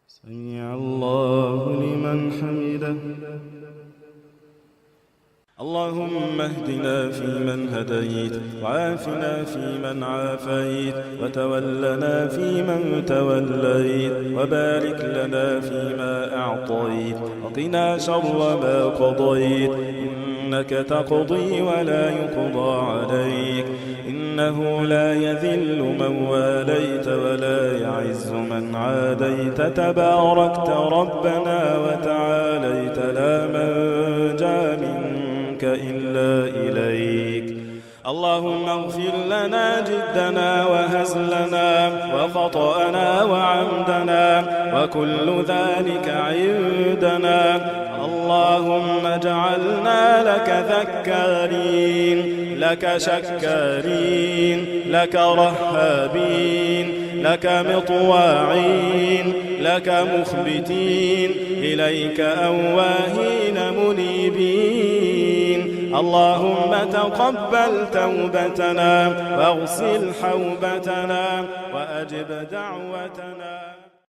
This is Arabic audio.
سمع الله لمن حمده. اللهم اهدنا فيمن هديت، وعافنا فيمن عافيت، وتولنا فيمن توليت، وبارك لنا فيما أعطيت، وقنا شر ما قضيت، إنك تقضي ولا يقضى عليك، إنه لا يذل من واليت ولا يعز من عاديت، تباركت ربنا وتعاليت، لا منجا منك إلا إليك. اللهم اغفر لنا جدنا وهزلنا وخطأنا وعمدنا وكل ذلك عندنا. اللهم اجعلنا لك ذكارين، لك شكارين، لك رهابين، لك مطواعين، لك مخبتين، إليك أواهين منيبين. اللهم تقبل توبتنا واغسل حوبتنا وأجب دعوتنا.